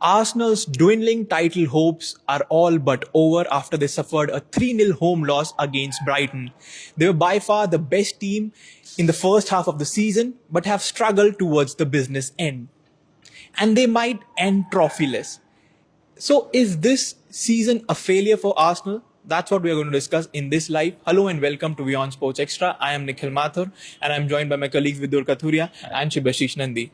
Arsenal's dwindling title hopes are all but over after they suffered a 3-0 home loss against Brighton. They were by far the best team in the first half of the season, but have struggled towards the business end. And they might end trophyless. So, is this season a failure for Arsenal? That's what we are going to discuss in this live. Hello and welcome to WION Sports Extra. I am Nikhil Mathur and I'm joined by my colleagues Vidur Kathuria and Shibashish Nandi.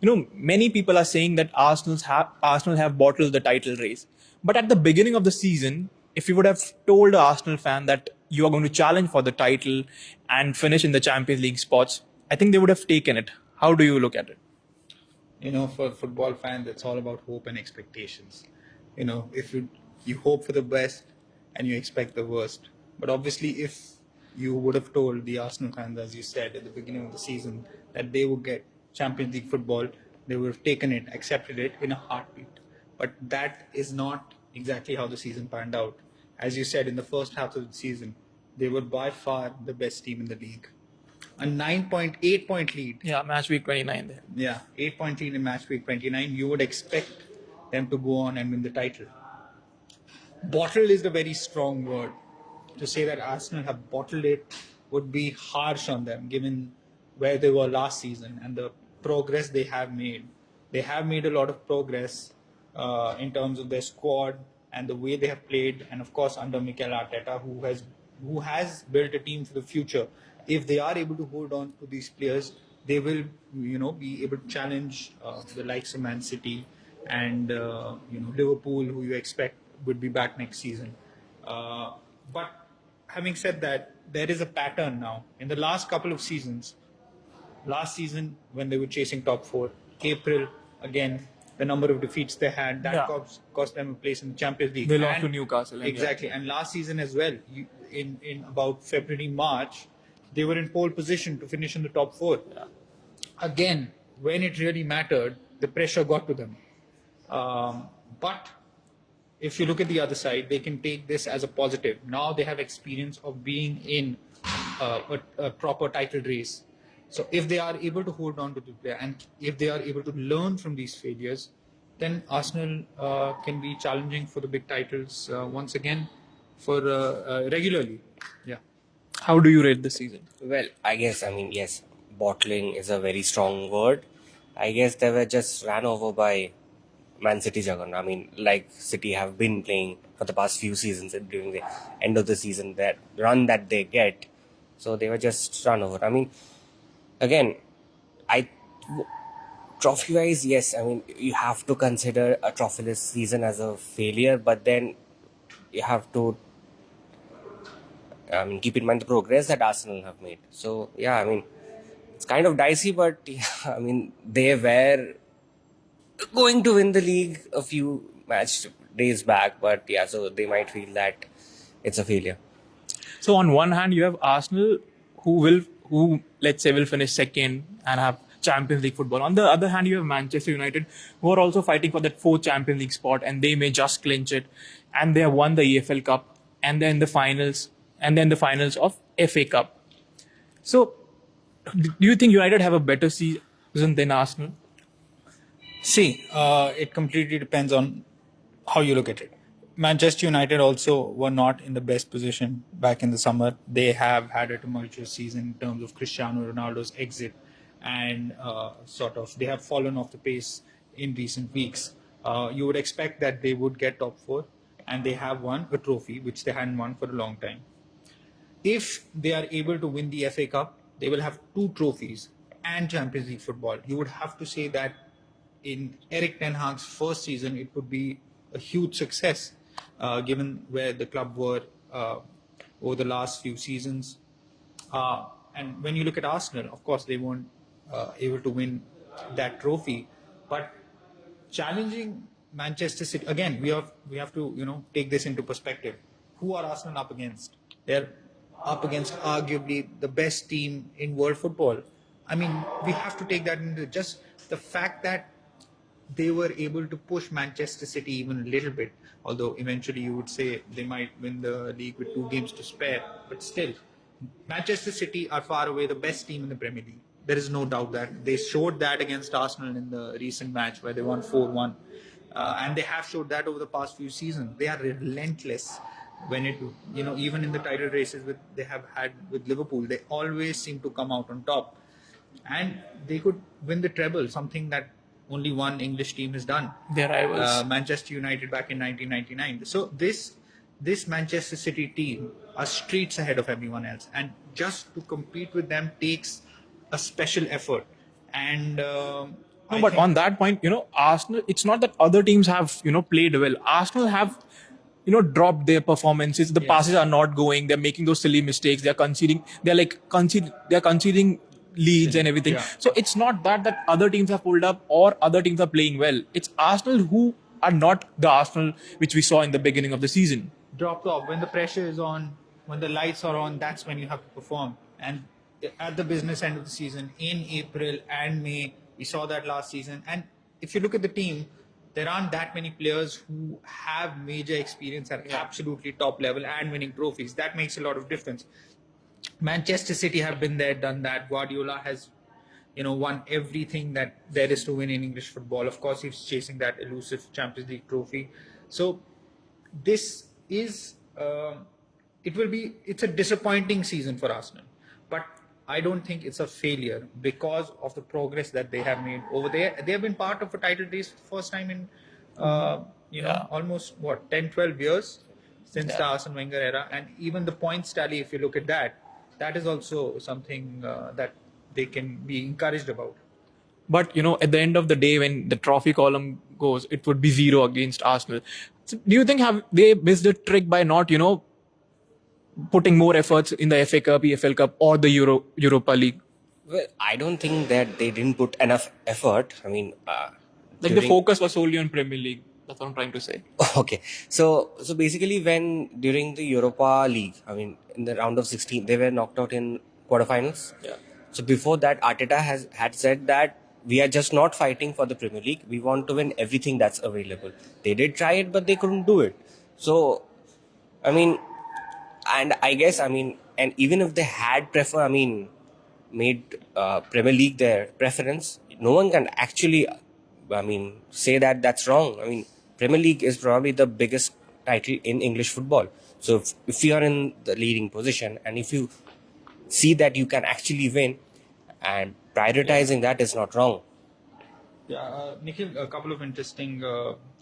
Many people are saying that Arsenal have bottled the title race. But at the beginning of the season, if you would have told an Arsenal fan that you are going to challenge for the title and finish in the Champions League spots, I think they would have taken it. How do you look at it? For football fans, it's all about hope and expectations. If you hope for the best and you expect the worst. But obviously, if you would have told the Arsenal fans, as you said at the beginning of the season, that they would get Champions League football, they would have taken it, accepted it in a heartbeat. But that is not exactly how the season panned out. As you said, in the first half of the season, they were by far the best team in the league. A 9.8 point lead. Yeah, match week 29 there. Yeah, 8-point lead in match week 29. You would expect them to go on and win the title. Bottled is the very strong word. To say that Arsenal have bottled it would be harsh on them, given where they were last season and the progress they have made. They have made a lot of progress in terms of their squad and the way they have played, and of course under Mikel Arteta, who has built a team for the future. If they are able to hold on to these players, they will, be able to challenge the likes of Man City and Liverpool, who you expect would be back next season. But having said that, there is a pattern now. In the last couple of seasons, last season when they were chasing top four, April, again, the number of defeats they had, that cost them a place in the Champions League. They lost to Newcastle. Exactly. And last season as well, in about February, March, they were in pole position to finish in the top four. Yeah. Again, when it really mattered, the pressure got to them. But if you look at the other side, they can take this as a positive. Now they have experience of being in a proper title race. So if they are able to hold on to the player and if they are able to learn from these failures, then Arsenal can be challenging for the big titles once again for regularly. Yeah. How do you rate the season? Well, yes, bottling is a very strong word. I guess they were just ran over by Man City juggernaut. Like City have been playing for the past few seasons during the end of the season, that run that they get. So they were just run over. Again, trophy-wise, yes, you have to consider a trophyless season as a failure, but then you have to keep in mind the progress that Arsenal have made. So, it's kind of dicey, but they were going to win the league a few match days back, but so they might feel that it's a failure. So, on one hand, you have Arsenal who let's say will finish second and have Champions League football. On the other hand, you have Manchester United, who are also fighting for that fourth Champions League spot, and they may just clinch it. And they have won the EFL Cup, and they're in the finals, of FA Cup. So, do you think United have a better season than Arsenal? See, it completely depends on how you look at it. Manchester United also were not in the best position back in the summer. They have had a tumultuous season in terms of Cristiano Ronaldo's exit, and they have fallen off the pace in recent weeks. You would expect that they would get top four, and they have won a trophy which they hadn't won for a long time. If they are able to win the FA Cup, they will have 2 trophies and Champions League football. You would have to say that in Erik ten Hag's first season, it would be a huge success, given where the club were over the last few seasons. And when you look at Arsenal, of course, they weren't able to win that trophy, but challenging Manchester City again, we have to take this into perspective. Who are Arsenal up against? They're up against arguably the best team in world football. We have to take that into just the fact that they were able to push Manchester City even a little bit, although eventually you would say they might win the league with 2 games to spare, but still, Manchester City are far away the best team in the Premier League. There is no doubt that they showed that against Arsenal in the recent match where they won 4-1. and they have showed that over the past few seasons. They are relentless when it, even in the title races they have had with Liverpool, they always seem to come out on top, and they could win the treble, something that only one English team has done. Their rivals. Manchester United back in 1999. So this Manchester City team are streets ahead of everyone else, and just to compete with them takes a special effort. And No, but on that point, Arsenal, it's not that other teams have, played well. Arsenal have, dropped their performances. The passes are not going. They're making those silly mistakes. They're conceding. They're conceding leads and everything. Yeah. So it's not that other teams have pulled up or other teams are playing well. It's Arsenal who are not the Arsenal which we saw in the beginning of the season. dropped off. When the pressure is on, when the lights are on, that's when you have to perform. And at the business end of the season, in April and May, we saw that last season. And if you look at the team, there aren't that many players who have major experience at absolutely top level and winning trophies. That makes a lot of difference. Manchester City have been there, done that. Guardiola has, won everything that there is to win in English football. Of course, he's chasing that elusive Champions League trophy. So this is, it's a disappointing season for Arsenal. But I don't think it's a failure because of the progress that they have made over there. They have been part of a title race for the first time in, almost 10, 12 years since the Arsene Wenger era. And even the points tally, if you look at that, that is also something that they can be encouraged about. But, at the end of the day, when the trophy column goes, it would be 0 against Arsenal. So do you think have they missed a trick by not, putting more efforts in the FA Cup, EFL Cup or the Europa League? Well, I don't think that they didn't put enough effort. I mean, The focus was solely on Premier League. That's what I'm trying to say. Okay, so basically, when during the Europa League, I mean, in the round of 16, they were knocked out in quarterfinals. Yeah. So before that, Arteta had said that we are just not fighting for the Premier League. We want to win everything that's available. They did try it, but they couldn't do it. So, I mean, and I guess, and even if they had made Premier League their preference, no one can actually, say that that's wrong. I mean, Premier League is probably the biggest title in English football. So if you are in the leading position and if you see that you can actually win, and prioritizing that is not wrong. Yeah, Nikhil, a couple of interesting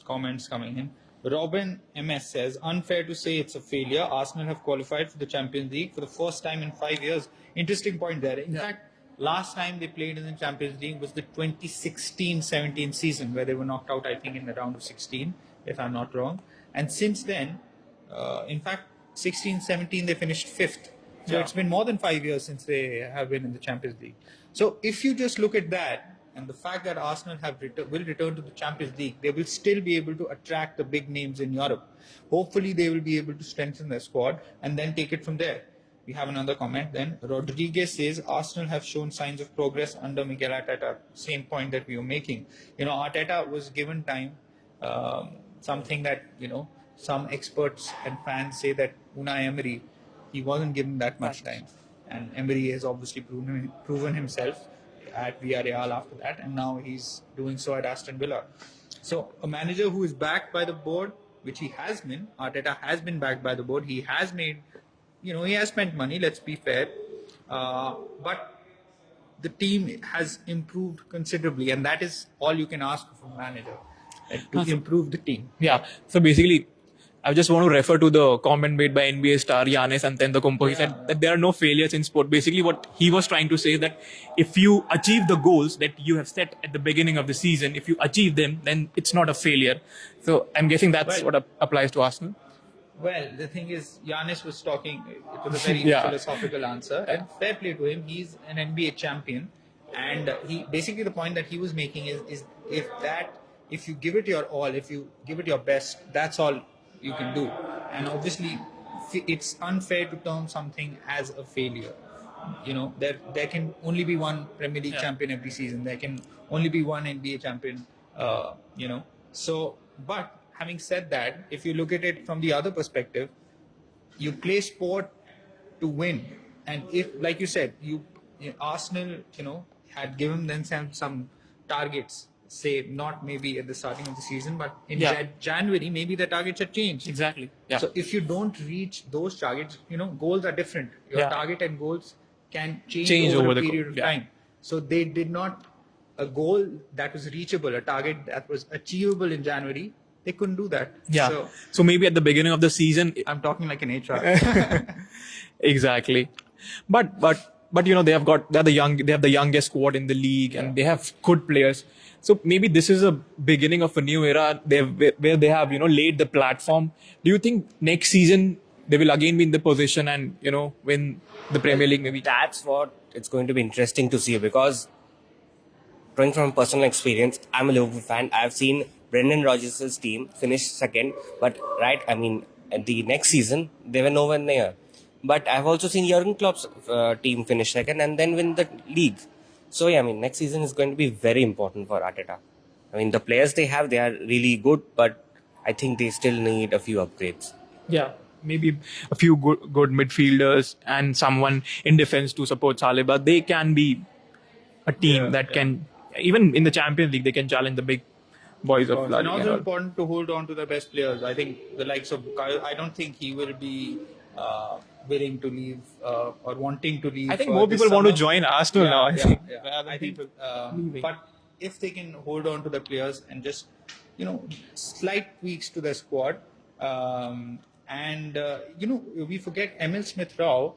comments coming in. Robin MS says, unfair to say it's a failure. Arsenal have qualified for the Champions League for the first time in 5 years. Interesting point there. In fact, last time they played in the Champions League was the 2016-17 season where they were knocked out, I think, in the round of 16, if I'm not wrong. And since then, in fact, 16-17 they finished 5th. So it's been more than 5 years since they have been in the Champions League. So if you just look at that, and the fact that Arsenal will return to the Champions League, they will still be able to attract the big names in Europe. Hopefully, they will be able to strengthen their squad and then take it from there. We have another comment then. Rodriguez says, Arsenal have shown signs of progress under Mikel Arteta. Same point that we were making. Arteta was given time, something that, some experts and fans say that Unai Emery, he wasn't given that much time. And Emery has obviously proven himself at Villarreal after that, and now he's doing so at Aston Villa. So a manager who is backed by the board, which he has been, Arteta has been backed by the board. He has made, he has spent money, let's be fair. But the team has improved considerably, and that is all you can ask from a manager, to improve the team. Yeah. So basically, I just want to refer to the comment made by NBA star Giannis Antetokounmpo. He said that there are no failures in sport. Basically, what he was trying to say is that if you achieve the goals that you have set at the beginning of the season, if you achieve them, then it's not a failure. So I'm guessing that's what applies to Arsenal. Well, the thing is, Giannis was talking, it was a very philosophical answer, and fair play to him. He's an NBA champion, and he basically the point that he was making is if you give it your all, if you give it your best, that's all you can do. And obviously, it's unfair to term something as a failure. There can only be one Premier League champion every season. There can only be one NBA champion. So, but having said that, if you look at it from the other perspective, you play sport to win. And if, like you said, Arsenal, had given themselves some targets say not maybe at the starting of the season, but in Yeah. January, maybe the targets had changed. Exactly. Yeah. So if you don't reach those targets, goals are different. Your Yeah. target and goals can change Over over the a period of yeah. time. So they did not, a goal that was reachable, a target that was achievable in January, they couldn't do that. Yeah. So So maybe at the beginning of the season, I'm talking like an HR. exactly. But they're the youngest squad in the league, and they have good players. So maybe this is a beginning of a new era where they have laid the platform. Do you think next season they will again be in the position and win the Premier League maybe? That's what it's going to be interesting to see, because coming from personal experience, I'm a Liverpool fan. I've seen Brendan Rodgers' team finish second, but at the next season they were nowhere near. But I've also seen Jurgen Klopp's team finish second and then win the league. So yeah, next season is going to be very important for Arteta. The players they have, they are really good, but I think they still need a few upgrades. Yeah, maybe a few good midfielders and someone in defense to support Saliba. They can be a team that can, even in the Champions League, they can challenge the big boys of La And Liga. also important to hold on to the best players. I think the likes of Bukayo, I don't think he will be willing to leave or wanting to leave. I think more people want to join Arsenal now. I think, but if they can hold on to the players and just, slight tweaks to the squad, we forget Emil Smith-Rowe.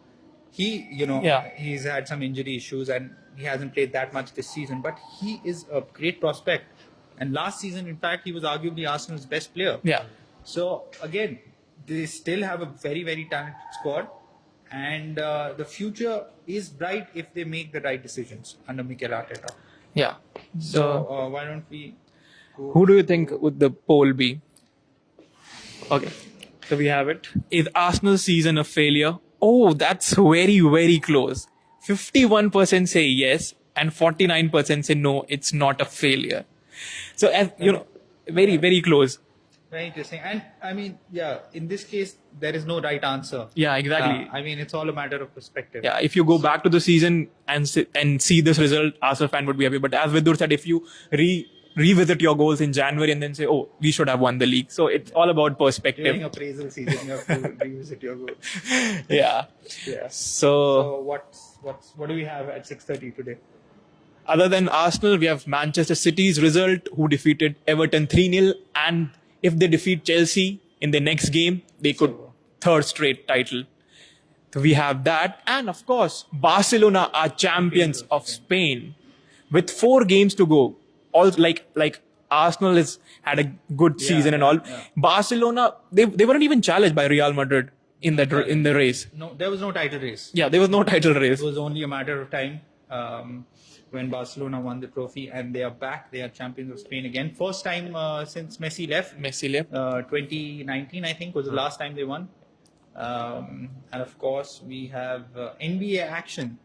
He's had some injury issues and he hasn't played that much this season, but he is a great prospect. And last season, in fact, he was arguably Arsenal's best player. Yeah. So again, they still have a very, very talented squad, and the future is bright if they make the right decisions under Mikel Arteta. Yeah. So why don't we? Who do you think would the poll be? Okay. So we have it. Is Arsenal's season a failure? Oh, that's very, very close. 51% say yes and 49% say no, it's not a failure. So, very, very close. Very interesting. And in this case, there is no right answer. Yeah, exactly. It's all a matter of perspective. Yeah, if you go back to the season and see this result, Arsenal fan would be happy. But as Vidur said, if you revisit your goals in January and then say, oh, we should have won the league. So it's all about perspective. During appraisal season, you have to revisit your goals. Yeah. Yeah. So what do we have at 6:30 today? Other than Arsenal, we have Manchester City's result, who defeated Everton 3-0. And if they defeat Chelsea in the next game, they could third straight title. So we have that. And of course, Barcelona are champions of Spain with 4 games to go. All like Arsenal has had a good season and all. Yeah. Barcelona, they weren't even challenged by Real Madrid in the race. No, there was no title race. Yeah, there was no title race. It was only a matter of time when Barcelona won the trophy, and they are back. They are champions of Spain again. First time since Messi left. 2019, I think, was the last time they won. And of course, we have NBA action,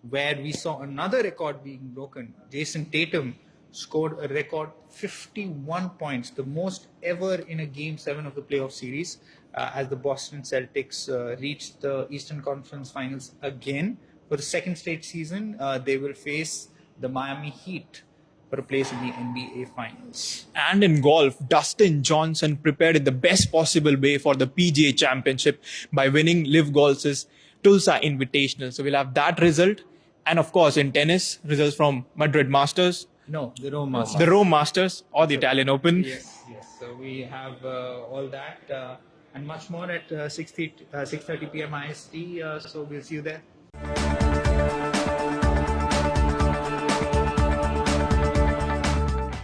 where we saw another record being broken. Jason Tatum scored a record 51 points, the most ever in a Game 7 of the playoff series, as the Boston Celtics reached the Eastern Conference Finals again. For the second straight season, they will face the Miami Heat for a place in the NBA Finals. And in golf, Dustin Johnson prepared in the best possible way for the PGA Championship by winning Live Golf's Tulsa Invitational. So we'll have that result. And of course, in tennis, results from Madrid Masters. No, the Rome Masters. The Rome Masters or the Italian Open. Yes. So we have all that and much more at 6:30 p.m. IST. So we'll see you there.